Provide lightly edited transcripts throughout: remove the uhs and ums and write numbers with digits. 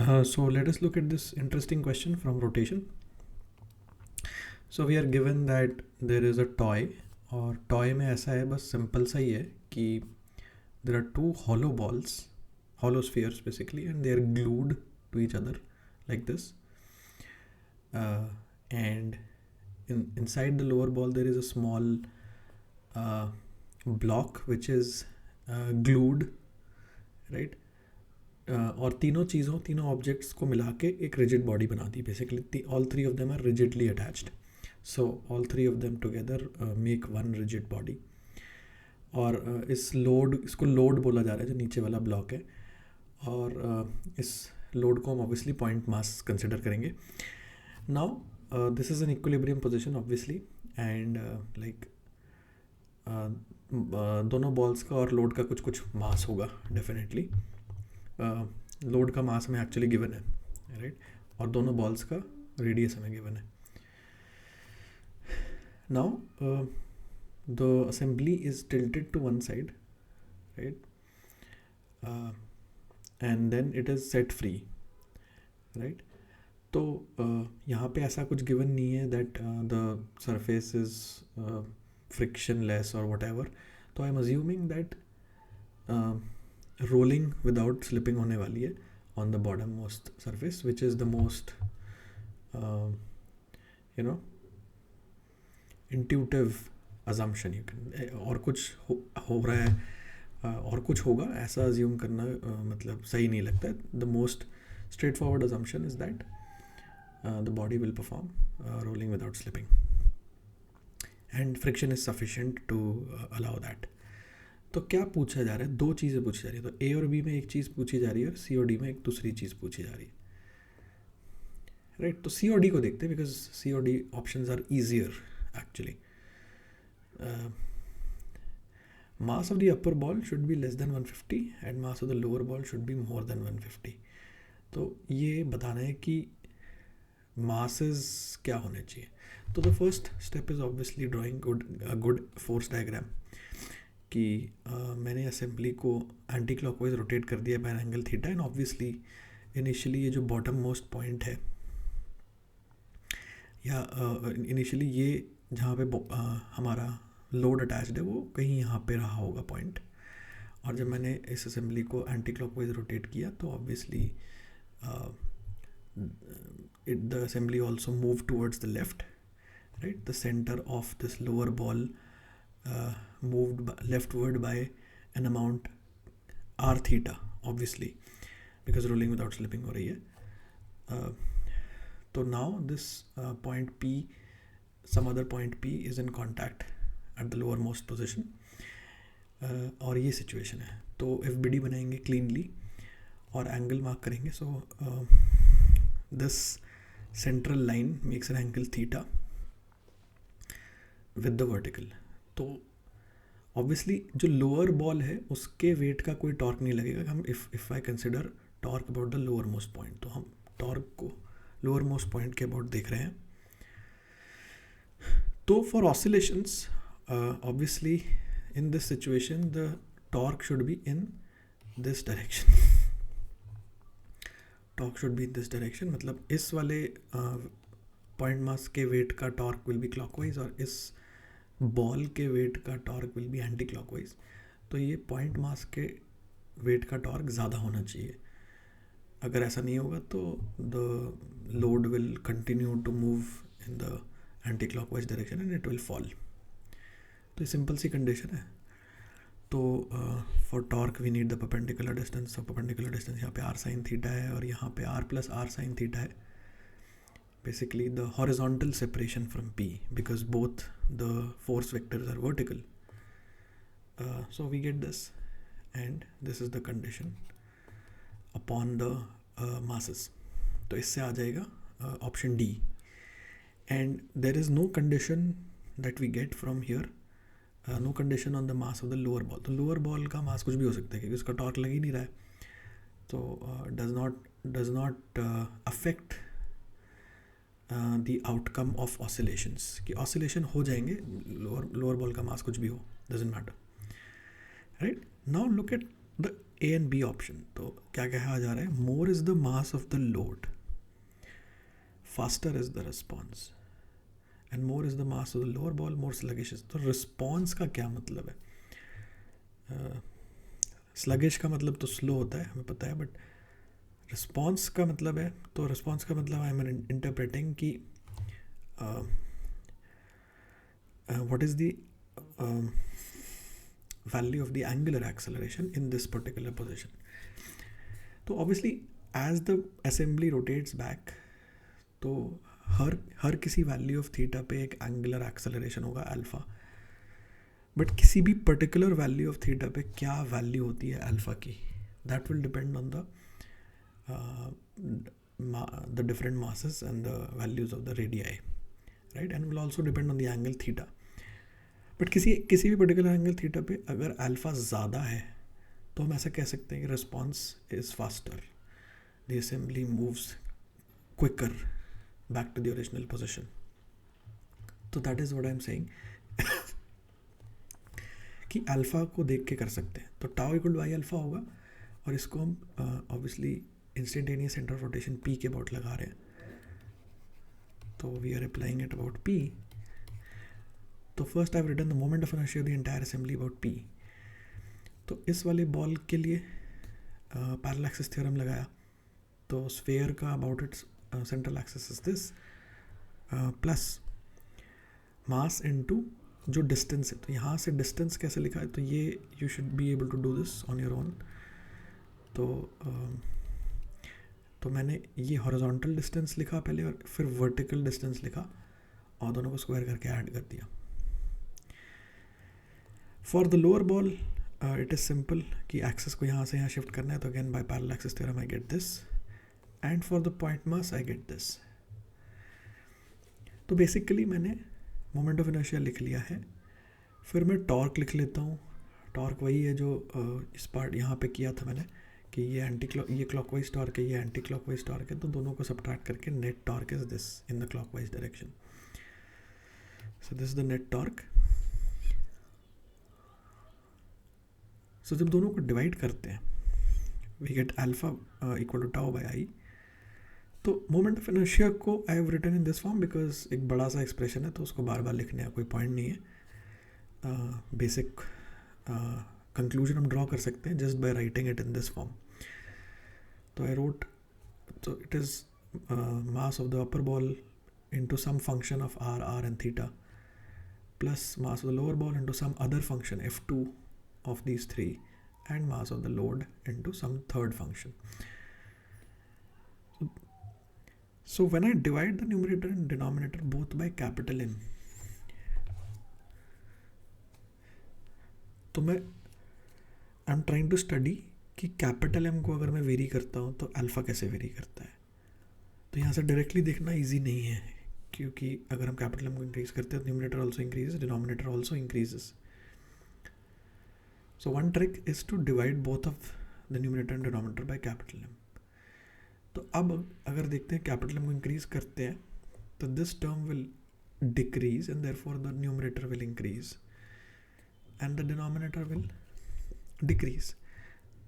So let us look at this interesting question from rotation. So we are given that there is a toy, और toy में ऐसा है, बस simple सा ही है कि there are two hollow balls, hollow spheres basically, and they are glued to each other like this. And inside the lower ball there is a small block which is glued, right? और तीनों objects को मिला के एक rigid body बनाती है basically. All three of them are rigidly attached, so all three of them together make one rigid body. और इसको लोड बोला जा रहा है जो नीचे वाला ब्लॉक है, और इस लोड को हम ऑब्वियसली पॉइंट मास कंसिडर करेंगे. Now this is an equilibrium position obviously, and like दोनों बॉल्स का और लोड का कुछ मास होगा डेफिनेटली. लोड का मास में एक्चुअली गिवन है, राइट, और दोनों बॉल्स का रेडियस हमें गिवन है. Now the assembly is tilted to one side, right, and then it is set free, right. तो यहाँ पे ऐसा कुछ गिवन नहीं है that the surface is frictionless or whatever. तो I am assuming that rolling without slipping होने वाली है on the bottom most surface, which is the most intuitive assumption you can. और कुछ हो रहा है और कुछ होगा ऐसा अज्यूम करना मतलब सही नहीं लगता. The most straightforward assumption is that the body will perform rolling without slipping, and friction is sufficient to allow that. तो क्या पूछा जा रहा है? दो चीज़ें पूछी जा रही है. तो ए और बी में एक चीज़ पूछी जा रही है और सी और डी में एक दूसरी चीज़ पूछी जा रही है, राइट. तो सी और डी को देखते हैं बिकॉज सी और D options are easier actually. Mass of the upper ball should be less than 150 and mass of the lower ball should be more than 150. तो ये बताना है कि मासेस क्या होने चाहिए. तो the first step is obviously drawing good force diagram कि मैंने असेंबली को एंटी क्लॉकवाइज रोटेट कर दिया bye angle theta, and obviously initially ये जो बॉटम मोस्ट पॉइंट है या इनिशियली ये जहाँ पे हमारा लोड अटैच्ड है वो कहीं यहाँ पे रहा होगा पॉइंट. और जब मैंने इस असेंबली को एंटी क्लॉकवाइज रोटेट किया तो obviously the assembly also moved towards the left, right. The center of this lower ball moved leftward by an amount r theta obviously because rolling without slipping हो रही है. So now this point P, some other point P is in contact at the lowermost position, और ये situation है. तो FBD बनाएंगे cleanly और angle mark करेंगे. सो this central line makes an angle theta with the vertical. तो obviously जो lower ball है उसके weight का कोई torque नहीं लगेगा. हम if I consider torque about the lower most point, तो हम torque को lower most point के about देख रहे हैं. तो for oscillations obviously in this situation the torque should be in this direction. Torque should be in this direction, मतलब इस वाले पॉइंट मास के वेट का टॉर्क विल बी क्लॉकवाइज और इस बॉल के वेट का torque will be anti clockwise. तो ये पॉइंट मास के वेट का टॉर्क ज़्यादा होना चाहिए. अगर ऐसा नहीं होगा तो the load will continue to move in the anti clockwise direction and it will fall. तो ये सिंपल सी कंडीशन है. तो for torque we need the perpendicular distance. तो परपेंडिकुलर डिस्टेंस यहाँ पे r sin थीटा है और यहाँ पे r plus r sin theta है. Basically the horizontal separation from P because both the force vectors are vertical. So we get this and this is the condition upon the masses. तो इससे आ जाएगा option D. And there is no condition that we get from here, no condition on the mass of the lower ball. तो lower ball का mass कुछ भी हो सकता है क्योंकि उसका टॉर्क लग ही नहीं रहा है. तो does not affect the outcome of oscillations. कि ऑसिलेशन हो जाएंगे लोअर बॉल का मास कुछ भी हो, doesn't matter, right. Now look at the A and B option. तो क्या कहा जा रहा है, more is the mass of the load, faster is the response, and more is the mass of the lower ball, more sluggish is. तो response का क्या मतलब है? स्लगिश का मतलब तो स्लो होता है, हमें पता है, बट रिस्पॉन्स का मतलब है, तो रिस्पॉन्स का मतलब आई एम इंटरप्रेटिंग कि what is the value of the angular acceleration in this particular position. तो obviously as the assembly rotates back, तो हर किसी वैल्यू ऑफ थीटा पे एक एंगुलर एक्सेलरेशन होगा अल्फा, बट किसी भी पर्टिकुलर वैल्यू ऑफ थीटा पे क्या वैल्यू होती है अल्फा की, that will depend on the different masses and the values of the radii, right, and will also depend on the angle theta. But किसी भी particular angle theta पे अगर alpha ज़्यादा है तो हम ऐसा कह सकते हैं कि response is faster, the assembly moves quicker back to the original position. तो that is what I am saying कि अल्फा को देख के कर सकते हैं। तो tau equal to I alpha होगा, और इसको हम obviously instantaneous centre of rotation P के अबाउट लगा रहे हैं, तो we are applying it about P. तो first I have written the moment of inertia of the entire assembly about P. तो इस वाले बॉल के लिए पैरेलल एक्सिस थ्योरम लगाया, तो स्फीयर का about it's central axis is this, plus mass into जो डिस्टेंस है। तो यहाँ से डिस्टेंस कैसे लिखा है, तो ये you should be able to do this on your own. तो मैंने ये हॉरिजॉन्टल डिस्टेंस लिखा पहले और फिर वर्टिकल डिस्टेंस लिखा और दोनों को स्क्वायर करके ऐड कर दिया। For the lower ball it is simple कि एक्सेस को यहाँ से यहाँ शिफ्ट करना है, तो again by parallel axis theorem I get this, and for the point mass I get this. तो बेसिकली मैंने मोमेंट ऑफ इनर्शिया लिख लिया है, फिर मैं टॉर्क लिख लेता हूँ। टॉर्क वही है जो इस पार्ट यहाँ पे किया था मैंने, कि ये क्लॉकवाइज टॉर्क है, ये एंटी क्लॉकवाइज टॉर्क है, तो दोनों को सब्ट्रैक्ट करके net torque is this in the clockwise direction. So this is the net torque. So जब दोनों को डिवाइड करते हैं we get alpha equal to tau by I. तो मोमेंट ऑफ इनर्शिया को I have written in this form because एक बड़ा सा एक्सप्रेशन है, तो उसको बार बार लिखने का कोई पॉइंट नहीं है। बेसिक कंक्लूजन हम ड्रॉ कर सकते हैं just by writing it in this form. तो आई रोट, तो it is mass of the upper ball into some function of r and theta plus mass of the lower ball into some other function f2 of these three, and mass of the load into some third function. So when I divide the numerator and denominator both by capital M, तो मैं I am trying to study कि capital M को अगर मैं very करता हूँ तो alpha कैसे वेरी करता है। तो यहाँ से डायरेक्टली देखना इजी नहीं है, क्योंकि अगर हम कैपिटल एम को इंक्रीज करते हैं तो numerator also increases, denominator also increases. So one trick is to divide both of the numerator and denominator by capital M. तो अब अगर देखते हैं कैपिटल एम को इंक्रीज करते हैं तो this term will decrease and therefore the numerator will increase and the denominator will decrease,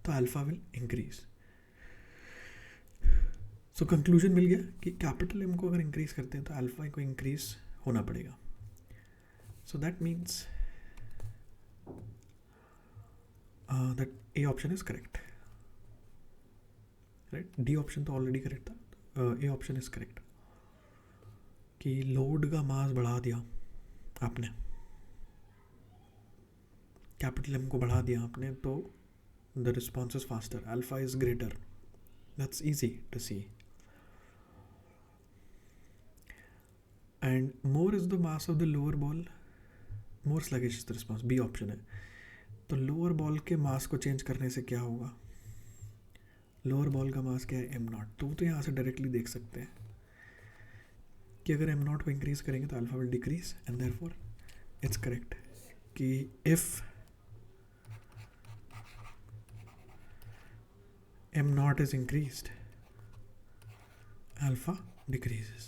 तो alpha will increase. So conclusion मिल गया कि कैपिटल एम को अगर इंक्रीज करते हैं तो अल्फा को इंक्रीज होना पड़ेगा। So that means that A option is correct, right. D option तो ऑलरेडी करेक्ट था, ए ऑप्शन इज करेक्ट कि लोड का मास बढ़ा दिया आपने, कैपिटल एम को बढ़ा दिया आपने, तो the response is faster, alpha is greater. That's easy to see. And more is the mass of the lower ball, more sluggish is the response, B option है। तो लोअर बॉल के मास को change करने से क्या होगा, लोअर बॉल का मास क्या है, एम नॉट। तो यहाँ से डायरेक्टली देख सकते हैं कि अगर एम नॉट को इंक्रीज करेंगे तो alpha will decrease, and therefore it's correct कि if m naught is increased, alpha decreases.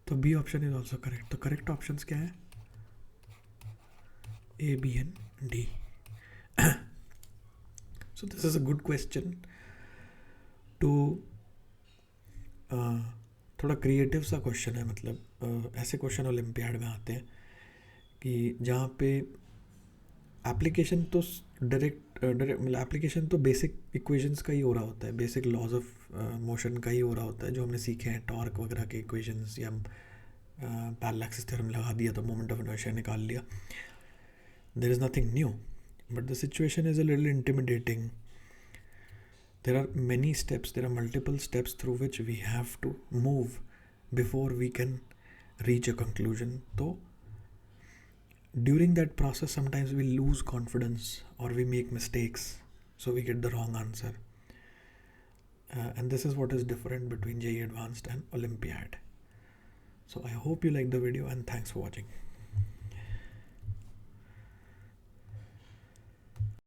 तो B option is also correct. तो correct options क्या है, A, B and D. So this is a good question to थोड़ा creative सा question है, मतलब ऐसे क्वेश्चन ओलंपियाड में आते हैं कि जहाँ पे एप्लीकेशन तो डायरेक्ट मतलब एप्लीकेशन तो बेसिक इक्वेशंस का ही हो रहा होता है, बेसिक लॉज ऑफ मोशन का ही हो रहा होता है जो हमने सीखे हैं, टॉर्क वगैरह के इक्वेशंस, या पैरेलल एक्सिस थ्योरम लगा दिया तो मोमेंट ऑफ इनर्शिया निकाल लिया. There is nothing new, but the situation is a little intimidating. There are many steps, there are multiple steps through which we have to move before we can reach a conclusion. So during that process sometimes we lose confidence or we make mistakes, so we get the wrong answer. And this is what is different between JEE Advanced and Olympiad. So I hope you like the video, and thanks for watching.